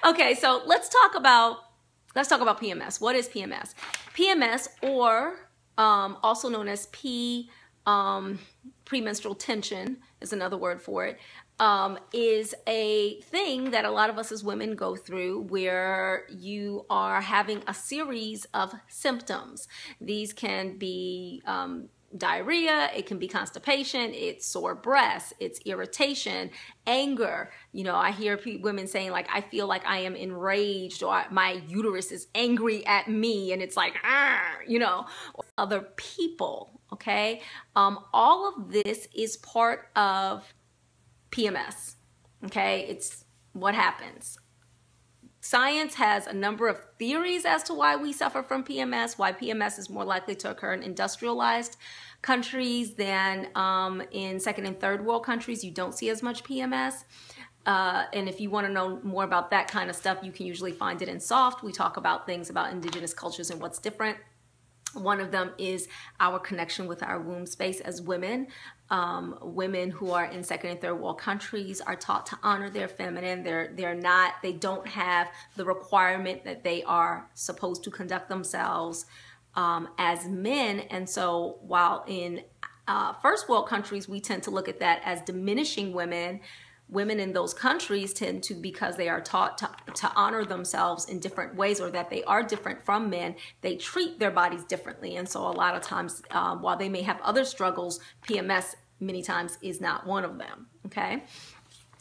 Okay, so let's talk about PMS. What is PMS? PMS, or also known as premenstrual tension, is another word for it, is a thing that a lot of us as women go through, where you are having a series of symptoms. These can be diarrhea, it can be constipation, it's sore breasts, it's irritation, anger. You know, I hear women saying, like, I feel like I am enraged, or my uterus is angry at me, and it's like, you know, other people, okay? All of this is part of PMS, okay? It's what happens. Science has a number of theories as to why we suffer from PMS, why PMS is more likely to occur in industrialized countries than in second and third world countries. You don't see as much PMS. And if you want to know more about that kind of stuff, you can usually find it in Soft. We talk about things about indigenous cultures and what's different. One of them is our connection with our womb space as women. Women who are in second and third world countries are taught to honor their feminine. They don't have the requirement that they are supposed to conduct themselves as men. And so while in first world countries, we tend to look at that as diminishing women, women in those countries tend to, because they are taught to honor themselves in different ways, or that they are different from men, they treat their bodies differently. And so a lot of times, while they may have other struggles, PMS many times is not one of them, okay?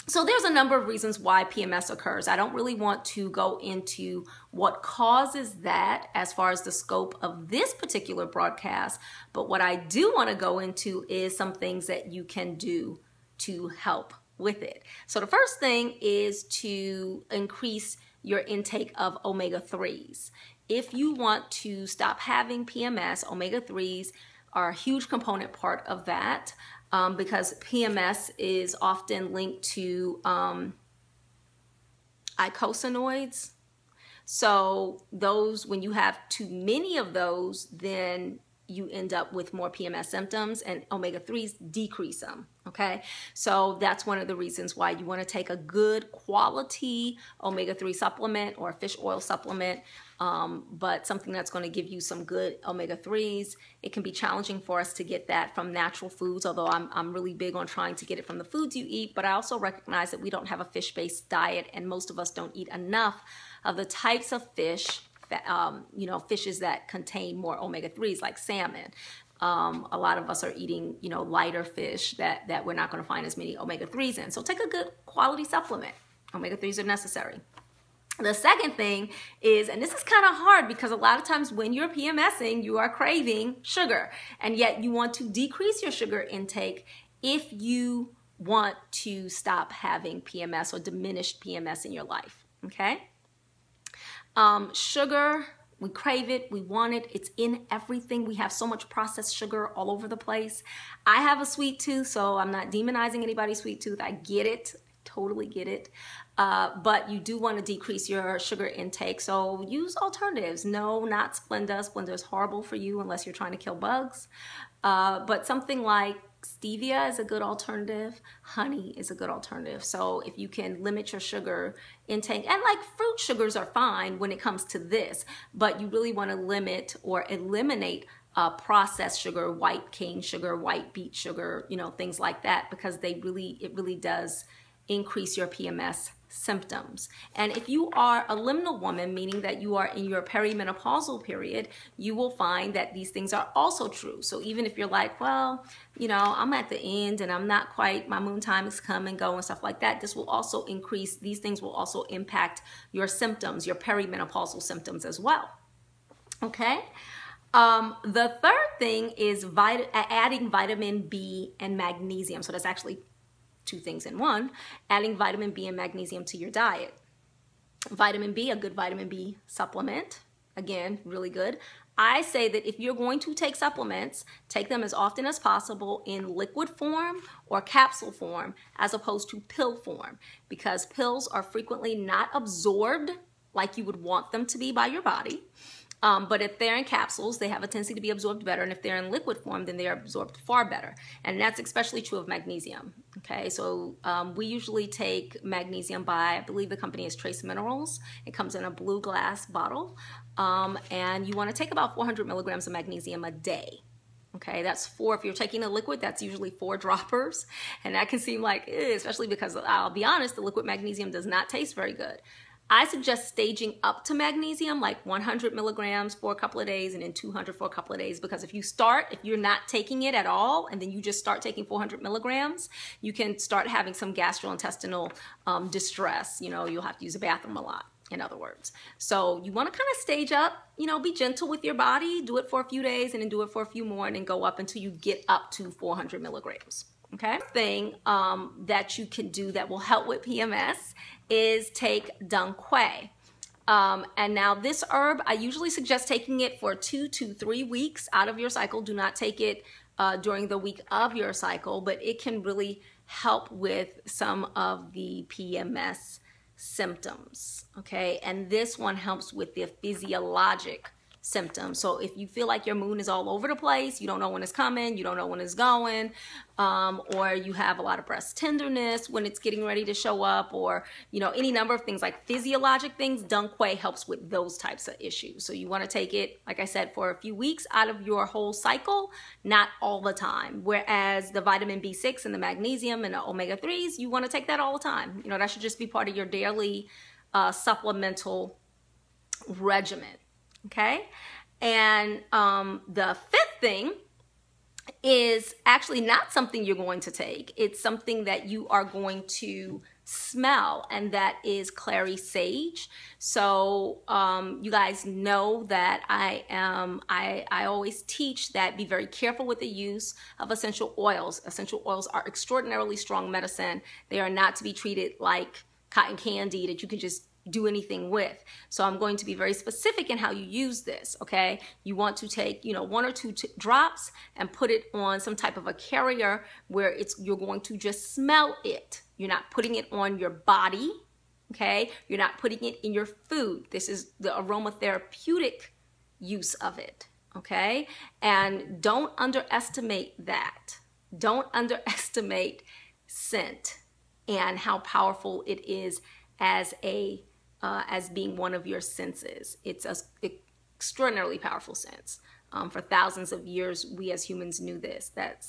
So there's a number of reasons why PMS occurs. I don't really want to go into what causes that as far as the scope of this particular broadcast, but what I do want to go into is some things that you can do to help with it. So the first thing is to increase your intake of omega-3s. If you want to stop having PMS, omega-3s are a huge component part of that, because PMS is often linked to eicosanoids. So those, when you have too many of those, then you end up with more PMS symptoms, and omega-3s decrease them, okay? So that's one of the reasons why you want to take a good quality omega-3 supplement or a fish oil supplement, but something that's going to give you some good omega-3s. It can be challenging for us to get that from natural foods, although I'm really big on trying to get it from the foods you eat, but I also recognize that we don't have a fish-based diet, and most of us don't eat enough of the types of fish, you know, fishes that contain more omega-3s, like salmon. A lot of us are eating, you know, lighter fish that we're not going to find as many omega-3s in. So take a good quality supplement. Omega-3s are necessary. The second thing is, and this is kind of hard because a lot of times when you're PMSing, you are craving sugar, and yet you want to decrease your sugar intake if you want to stop having PMS or diminished PMS in your life, okay? Sugar, we crave it, we want it, it's in everything. We have so much processed sugar all over the place. I have a sweet tooth, so I'm not demonizing anybody's sweet tooth. I get it, totally get it. But you do want to decrease your sugar intake, so use alternatives. No, not Splenda. Splenda is horrible for you unless you're trying to kill bugs. But something like stevia is a good alternative. Honey is a good alternative. So if you can limit your sugar intake, and like fruit sugars are fine when it comes to this, but you really want to limit or eliminate processed sugar, white cane sugar, white beet sugar, you know, things like that, because it really does increase your PMS symptoms. And if you are a liminal woman, meaning that you are in your perimenopausal period, you will find that these things are also true. So even if you're like, well, you know, I'm at the end and I'm not quite, my moon time has come and go and stuff like that, this will also increase, these things will also impact your symptoms, your perimenopausal symptoms as well. Okay? The third thing is adding vitamin B and magnesium. So that's actually two things in one, adding vitamin B and magnesium to your diet. Vitamin B, a good vitamin B supplement, again, really good. I say that if you're going to take supplements, take them as often as possible in liquid form or capsule form as opposed to pill form, because pills are frequently not absorbed like you would want them to be by your body. But if they're in capsules, they have a tendency to be absorbed better. And if they're in liquid form, then they're absorbed far better. And that's especially true of magnesium. Okay, so we usually take magnesium by, I believe the company is Trace Minerals. It comes in a blue glass bottle. And you want to take about 400 milligrams of magnesium a day. Okay, that's if you're taking a liquid, that's usually 4 droppers. And that can seem like, especially because I'll be honest, the liquid magnesium does not taste very good. I suggest staging up to magnesium, like 100 milligrams for a couple of days and then 200 for a couple of days. Because if you're not taking it at all, and then you just start taking 400 milligrams, you can start having some gastrointestinal distress. You know, you'll have to use the bathroom a lot, in other words. So you want to kind of stage up, you know, be gentle with your body, do it for a few days and then do it for a few more and then go up until you get up to 400 milligrams. Okay. Thing that you can do that will help with PMS is take dong quai. And now this herb, I usually suggest taking it for 2 to 3 weeks out of your cycle. Do not take it during the week of your cycle, but it can really help with some of the PMS symptoms. Okay. And this one helps with the physiologic symptoms. So if you feel like your moon is all over the place, you don't know when it's coming, you don't know when it's going, or you have a lot of breast tenderness when it's getting ready to show up, or, you know, any number of things like physiologic things, dong quai helps with those types of issues. So you want to take it, like I said, for a few weeks out of your whole cycle, not all the time. Whereas the vitamin B6 and the magnesium and the omega-3s, you want to take that all the time. You know, that should just be part of your daily supplemental regimen. Okay, and the 5th thing is actually not something you're going to take. It's something that you are going to smell, and that is clary sage. So you guys know that I always teach that be very careful with the use of essential oils. Essential oils are extraordinarily strong medicine. They are not to be treated like cotton candy that you can just do anything with. So I'm going to be very specific in how you use this, okay? You want to take, you know, 1 or 2 drops and put it on some type of a carrier where you're going to just smell it. You're not putting it on your body, okay? You're not putting it in your food. This is the aromatherapeutic use of it, okay? And don't underestimate that. Don't underestimate scent and how powerful it is as being one of your senses. It's an extraordinarily powerful sense. For thousands of years, we as humans knew this, that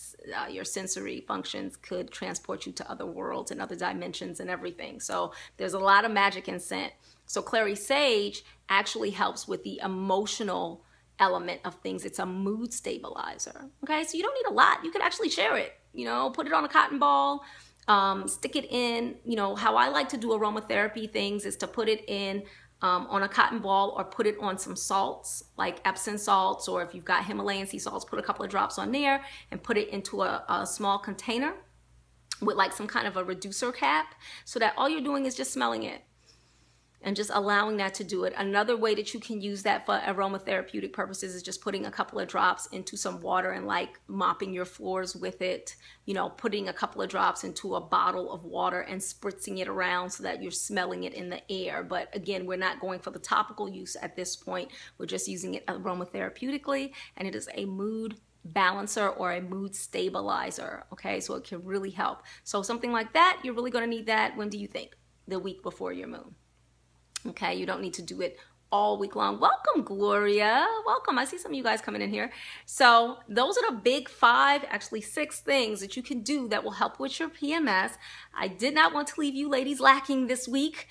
your sensory functions could transport you to other worlds and other dimensions and everything. So there's a lot of magic in scent. So clary sage actually helps with the emotional element of things. It's a mood stabilizer. Okay, so you don't need a lot. You can actually share it, you know, put it on a cotton ball, stick it in, you know, how I like to do aromatherapy things is to put it in on a cotton ball or put it on some salts like Epsom salts, or if you've got Himalayan sea salts, put a couple of drops on there and put it into a small container with like some kind of a reducer cap, so that all you're doing is just smelling it and just allowing that to do it. Another way that you can use that for aromatherapeutic purposes is just putting a couple of drops into some water and like mopping your floors with it, you know, putting a couple of drops into a bottle of water and spritzing it around so that you're smelling it in the air. But again, we're not going for the topical use at this point. We're just using it aromatherapeutically, and it is a mood balancer or a mood stabilizer. Okay, so it can really help. So something like that, you're really going to need that. When do you think? The week before your moon. Okay, you don't need to do it all week long. Welcome, Gloria. Welcome. I see some of you guys coming in here. So those are the big 5, actually 6 things that you can do that will help with your PMS. I did not want to leave you ladies lacking this week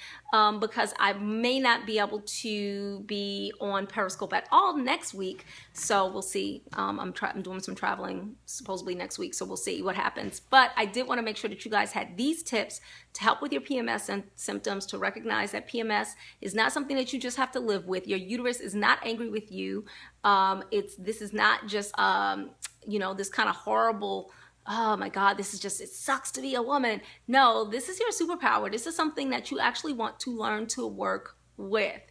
because I may not be able to be on Periscope at all next week. So we'll see. I'm doing some traveling supposedly next week, so we'll see what happens. But I did want to make sure that you guys had these tips to help with your PMS and symptoms, to recognize that PMS is not something that you just have to live with. Your uterus is not angry with you. This is not just, you know, this kind of horrible, oh my God, this is just, it sucks to be a woman. No, this is your superpower. This is something that you actually want to learn to work with.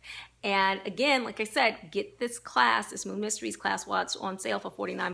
And again, like I said, get this class, this Moon Mysteries class, while it's on sale for $49.